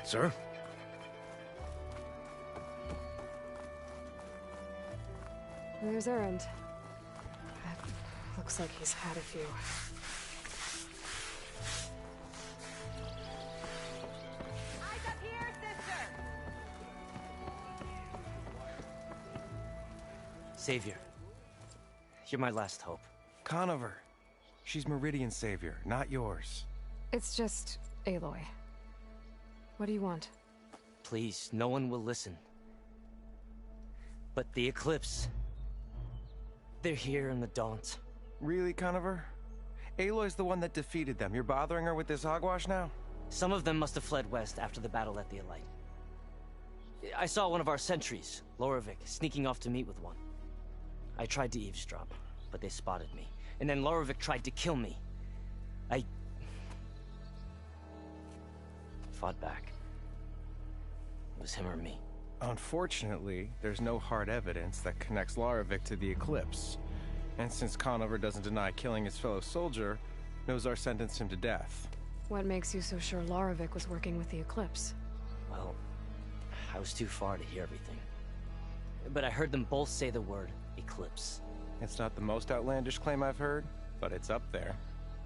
Sir? There's Errand. Looks like he's had a few. Eyes up here, sister! Savior. You're my last hope. Conover. She's Meridian's savior, not yours. It's just Aloy. What do you want? Please, no one will listen. But the Eclipse... they're here in the Daunt. Really, Conover? Aloy's the one that defeated them. You're bothering her with this hogwash now? Some of them must have fled west after the battle at the Aloy. I saw one of our sentries, Lorovic, sneaking off to meet with one. I tried to eavesdrop, but they spotted me. And then Lorovic tried to kill me. I fought back. It was him or me. Unfortunately, there's no hard evidence that connects Lorovic to the Eclipse. And since Conover doesn't deny killing his fellow soldier, Nozar sentenced him to death. What makes you so sure Lorovic was working with the Eclipse? Well, I was too far to hear everything. But I heard them both say the word Eclipse. It's not the most outlandish claim I've heard, but it's up there.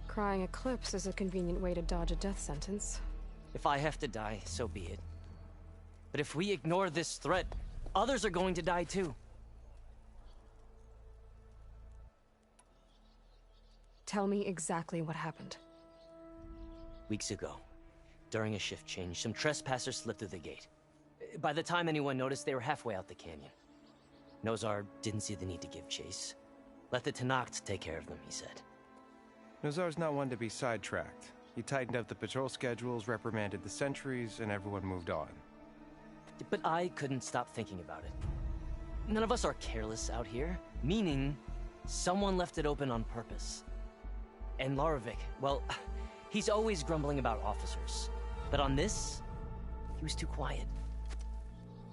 Crying Eclipse is a convenient way to dodge a death sentence. If I have to die, so be it. But if we ignore this threat, others are going to die too. Tell me exactly what happened. Weeks ago, during a shift change, some trespassers slipped through the gate. By the time anyone noticed, they were halfway out the canyon. Nozar didn't see the need to give chase. Let the Tenakth take care of them, he said. Nozar's not one to be sidetracked. He tightened up the patrol schedules, reprimanded the sentries, and everyone moved on. But I couldn't stop thinking about it. None of us are careless out here, meaning someone left it open on purpose. And Lorovic, well, he's always grumbling about officers. But on this, he was too quiet.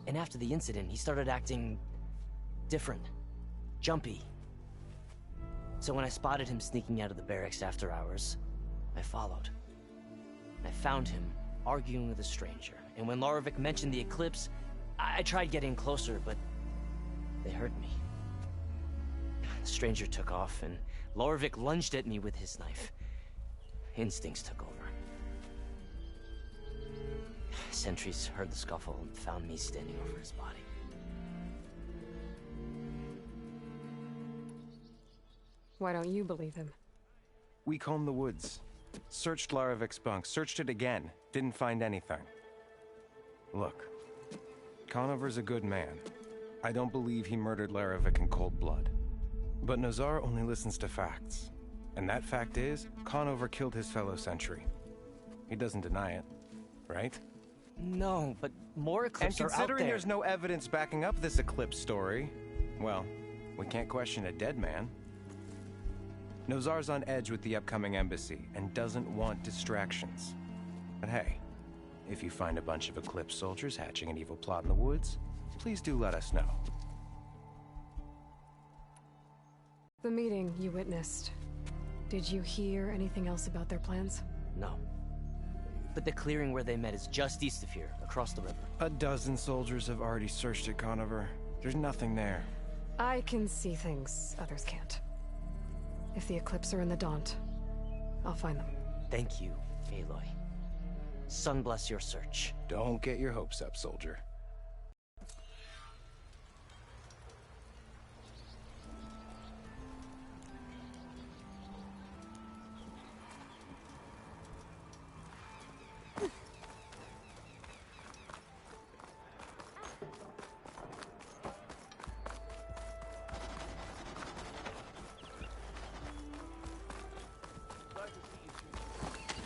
And after the incident, he started acting different, jumpy. So when I spotted him sneaking out of the barracks after hours, I followed. I found him arguing with a stranger. And when Lorovic mentioned the Eclipse, I tried getting closer, but they heard me. The stranger took off, and Lorovic lunged at me with his knife. Instincts took over. Sentries heard the scuffle and found me standing over his body. Why don't you believe him? We combed the woods. Searched Larovic's bunk, searched it again. Didn't find anything. Look, Conover's a good man. I don't believe he murdered Larovic in cold blood. But Nozar only listens to facts. And that fact is, Conover killed his fellow sentry. He doesn't deny it, right? No, but more Eclipse are out there. And considering there's no evidence backing up this Eclipse story, well, we can't question a dead man. Nozar's on edge with the upcoming embassy and doesn't want distractions. But hey, if you find a bunch of Eclipse soldiers hatching an evil plot in the woods, please do let us know. The meeting you witnessed. Did you hear anything else about their plans? No. But the clearing where they met is just east of here, across the river. A dozen soldiers have already searched it, Conover. There's nothing there. I can see things others can't. If the Eclipse are in the Daunt, I'll find them. Thank you, Aloy. Sun bless your search. Don't get your hopes up, soldier.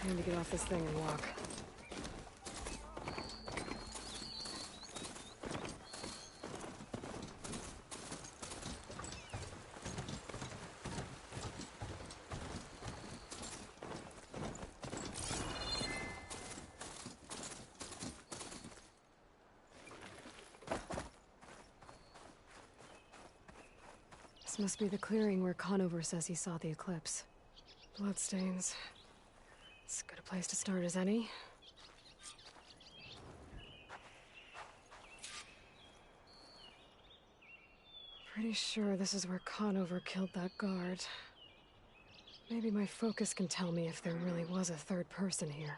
I need to get off this thing and walk. This must be the clearing where Conover says he saw the Eclipse. Bloodstains. As good a place to start as any. Pretty sure this is where Conover killed that guard. Maybe my focus can tell me if there really was a third person here.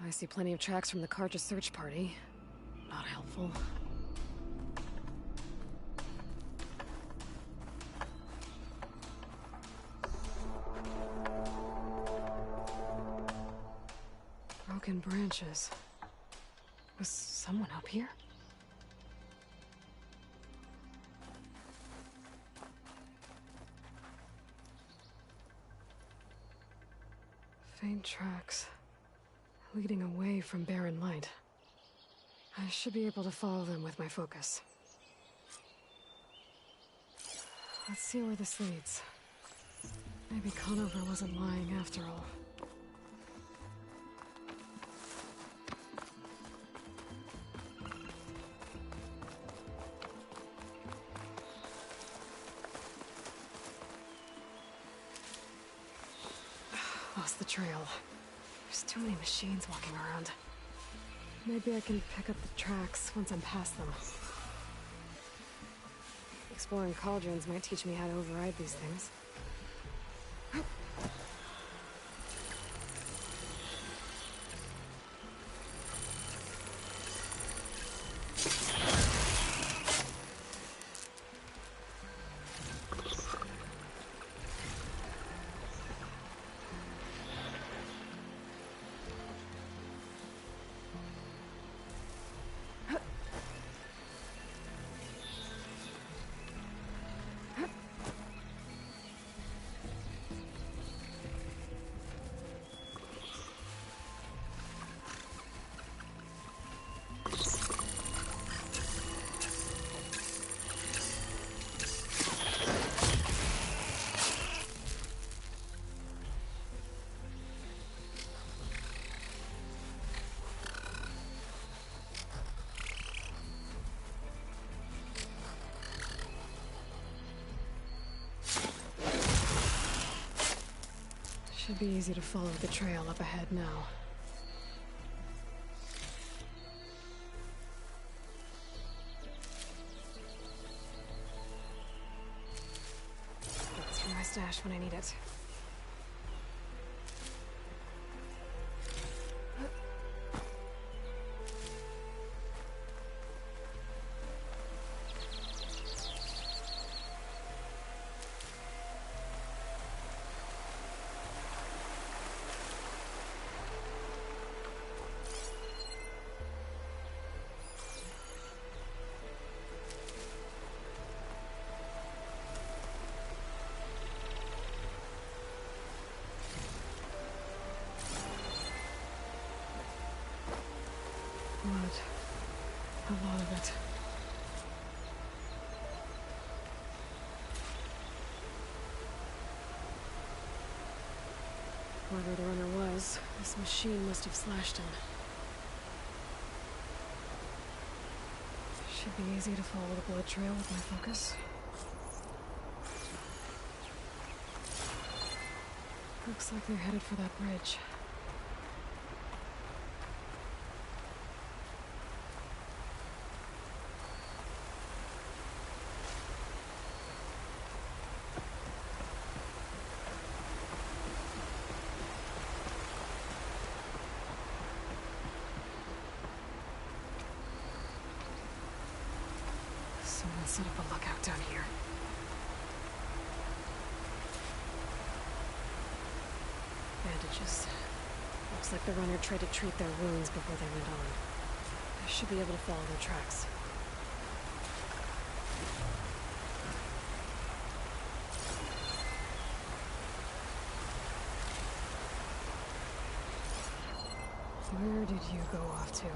I see plenty of tracks from the Carja search party. Not helpful. Broken branches. Was someone up here? Faint tracks. Leading away from barren light. I should be able to follow them with my focus. Let's see where this leads. Maybe Conover wasn't lying after all. Lost the trail. There's too many machines walking around. Maybe I can pick up the tracks once I'm past them. Exploring cauldrons might teach me how to override these things. Should be easy to follow the trail up ahead now. That's for my stash when I need it. Blood. A lot of it. Whoever the runner was, this machine must have slashed him. Should be easy to follow the blood trail with my focus. Looks like they're headed for that bridge. Someone set up a lookout down here. Bandages. Looks like the runner tried to treat their wounds before they went on. I should be able to follow their tracks. Where did you go off to?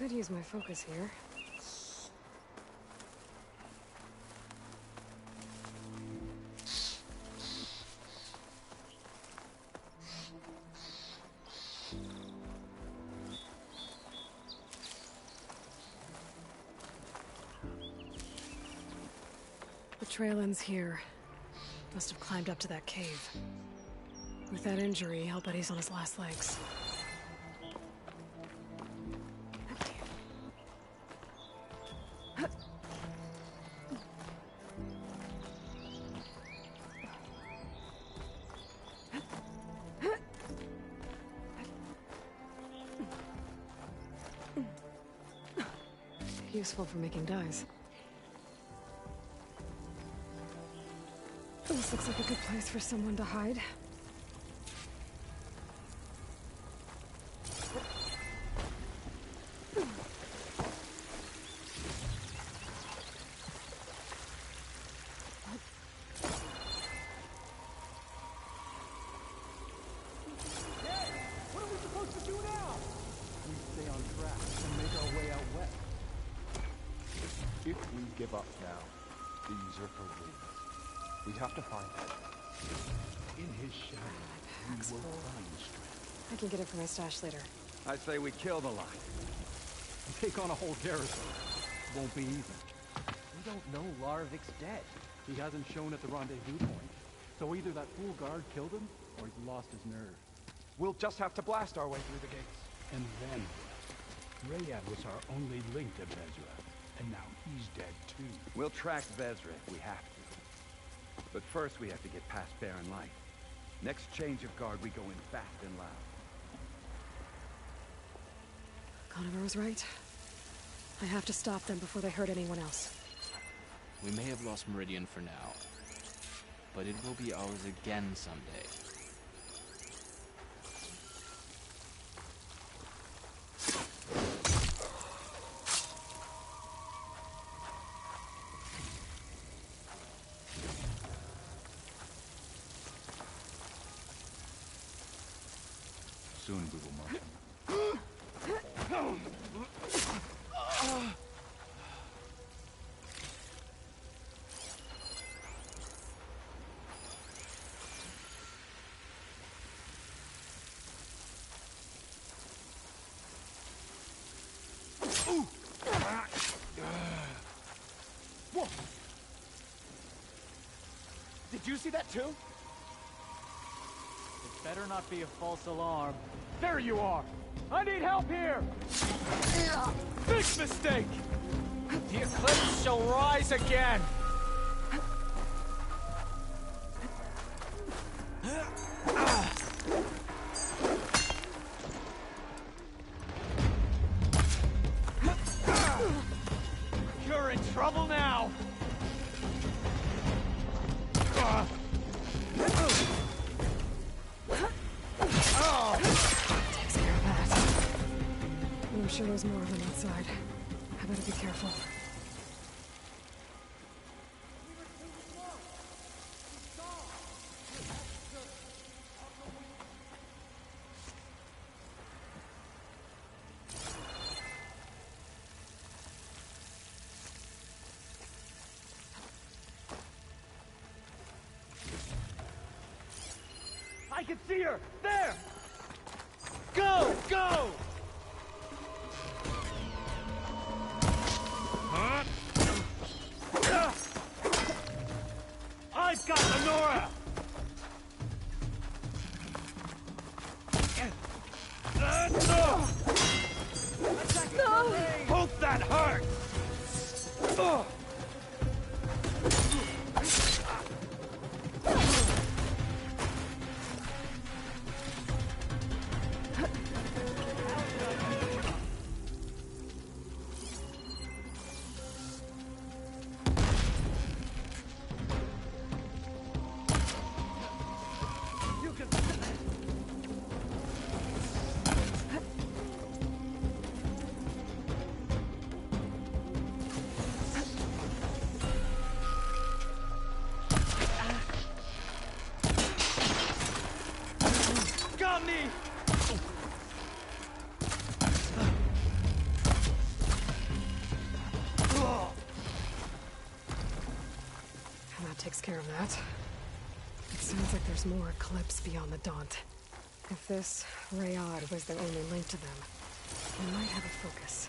Could use my focus here. The trail ends here. Must have climbed up to that cave. With that injury, I'll bet he's on his last legs. Useful for making dyes. This looks like a good place for someone to hide. If we give up now, the usurper wins. We have to find him. In his shadow, we will find strength. I can get it for my stash later. I say we kill the lot. Take on a whole garrison. Won't be easy. We don't know Laravic's dead. He hasn't shown at the rendezvous point. So either that fool guard killed him, or he's lost his nerve. We'll just have to blast our way through the gates. And then, Rayad was our only link to Bezra. And now he's dead too. We'll track Vezra if we have to. But first we have to get past Barren Light. Next change of guard, we go in fast and loud. Conover was right. I have to stop them before they hurt anyone else. We may have lost Meridian for now, but it will be ours again someday. Soon we will march. Whoa! Did you see that too? It better not be a false alarm. There you are! I need help here! Big mistake! The Eclipse shall rise again! You're in trouble now! Takes care of that. I'm sure there's more of them outside. I better be careful. I can see her! There! Go! Go! I've got Lenora! Hope that hurts! That takes care of that. It sounds like there's more Eclipse beyond the Daunt. If this Rayad was their only link to them, they might have a focus.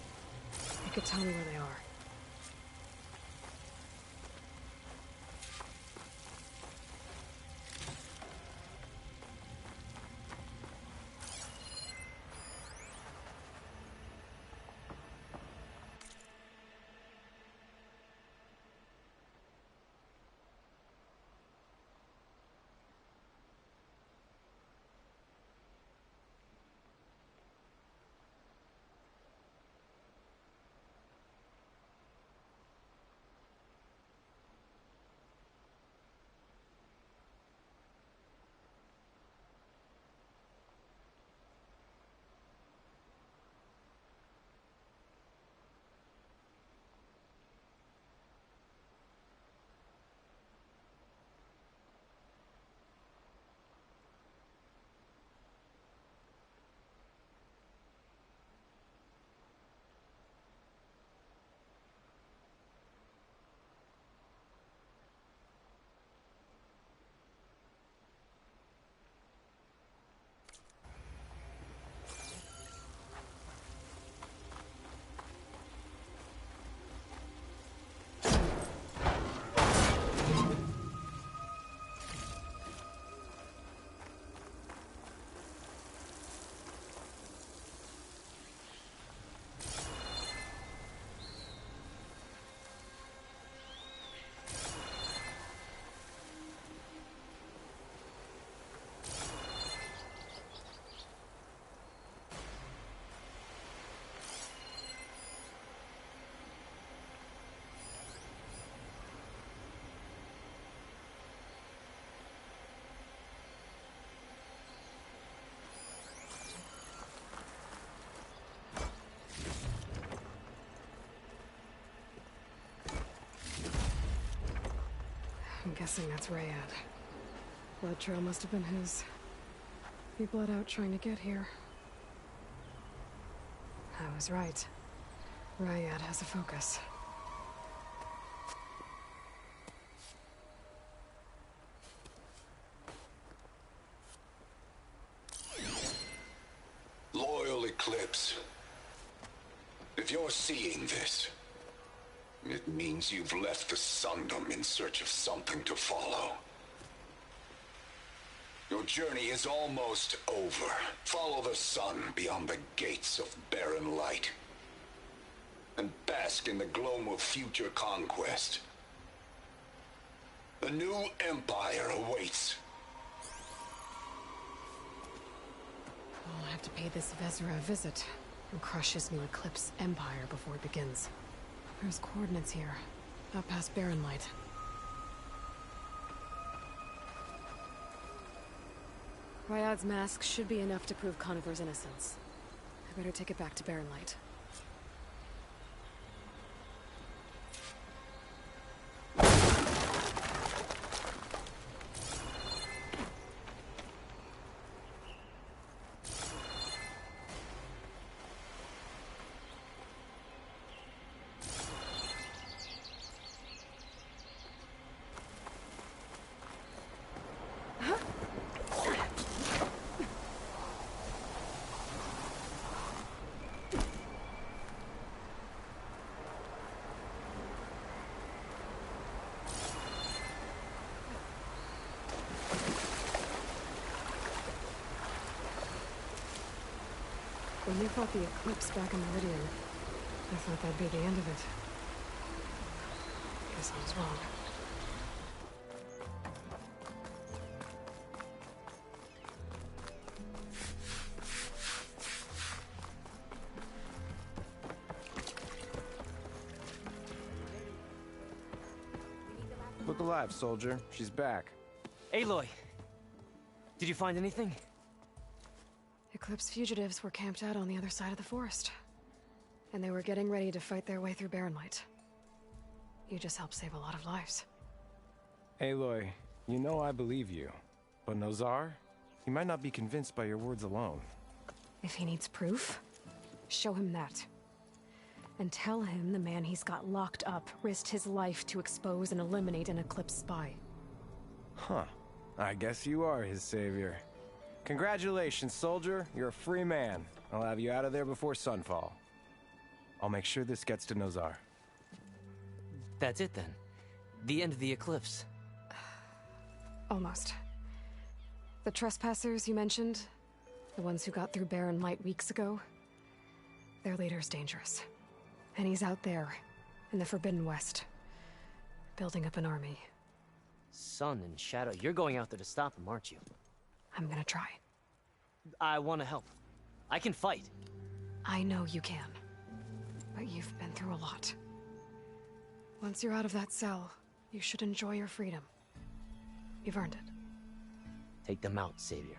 They could tell me where they are. I'm guessing that's Rayad. Blood trail must have been his. He bled out trying to get here. I was right. Rayad has a focus. Loyal Eclipse. If you're seeing this, it means you've left the Sundom in search of something to follow. Your journey is almost over. Follow the sun beyond the gates of barren light, and bask in the gloam of future conquest. A new empire awaits. I'll have to pay this Vezra a visit and crush his new Eclipse empire before it begins. There's coordinates here, out past Barren Light. Ryad's mask should be enough to prove Conover's innocence. I better take it back to Barren Light. When they fought the Eclipse back in Meridian, I thought that'd be the end of it. Guess I was wrong. Look alive, soldier. She's back. Aloy! Did you find anything? Eclipse fugitives were camped out on the other side of the forest. And they were getting ready to fight their way through Barren Light. You just helped save a lot of lives. Aloy, you know I believe you. But Nozar? He might not be convinced by your words alone. If he needs proof, show him that. and tell him the man he's got locked up risked his life to expose and eliminate an Eclipse spy. Huh. I guess you are his savior. Congratulations, soldier. You're a free man. I'll have you out of there before sunfall. I'll make sure this gets to Nozar. That's it then. The end of the Eclipse. Almost. The trespassers you mentioned, the ones who got through Barren Light weeks ago, their leader's dangerous. And he's out there, in the Forbidden West, building up an army. Sun and Shadow, you're going out there to stop him, aren't you? I'm gonna try. I want to help. I can fight. I know you can. But you've been through a lot. Once you're out of that cell, you should enjoy your freedom. You've earned it. Take them out, Savior.